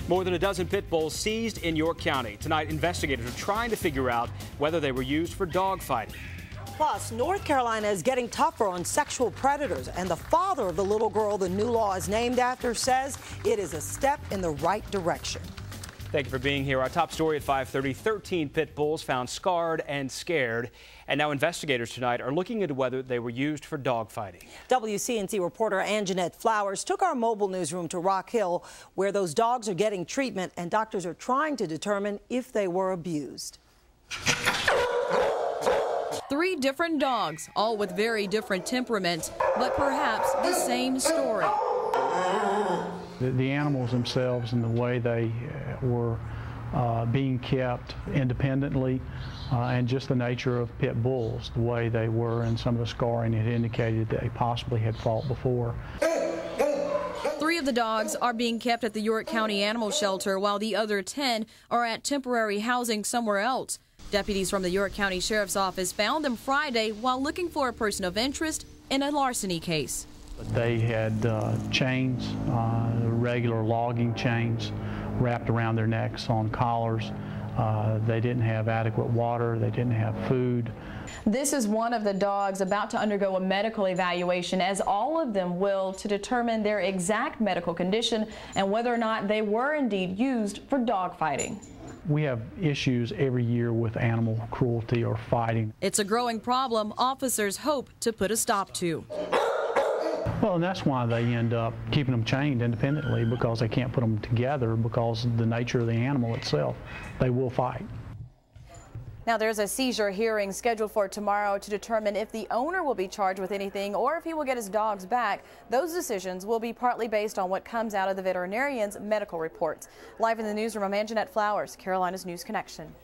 More than a dozen pit bulls seized in York County. Tonight, investigators are trying to figure out whether they were used for dog fighting. Plus, North Carolina is getting tougher on sexual predators, and the father of the little girl the new law is named after says it is a step in the right direction. Thank you for being here. Our top story at 5:30, 13 pit bulls found scarred and scared. And now investigators tonight are looking into whether they were used for dog fighting. WCNC reporter Anjanette Flowers took our mobile newsroom to Rock Hill, where those dogs are getting treatment, and doctors are trying to determine if they were abused. 3 different dogs, all with very different temperaments, but perhaps the same story. The animals themselves and the way they were being kept independently, and just the nature of pit bulls, the way they were, and some of the scarring had indicated that they possibly had fought before. 3 of the dogs are being kept at the York County Animal Shelter, while the other 10 are at temporary housing somewhere else. Deputies from the York County Sheriff's Office found them Friday while looking for a person of interest in a larceny case. They had chains, regular logging chains, wrapped around their necks on collars. They didn't have adequate water. They didn't have food. This is one of the dogs about to undergo a medical evaluation, as all of them will, to determine their exact medical condition and whether or not they were indeed used for dog fighting. We have issues every year with animal cruelty or fighting. It's a growing problem officers hope to put a stop to. Well, and that's why they end up keeping them chained independently, because they can't put them together because of the nature of the animal itself. They will fight. Now, there's a seizure hearing scheduled for tomorrow to determine if the owner will be charged with anything or if he will get his dogs back. Those decisions will be partly based on what comes out of the veterinarian's medical reports. Live in the newsroom, I'm Anjanette Flowers, Carolina's News Connection.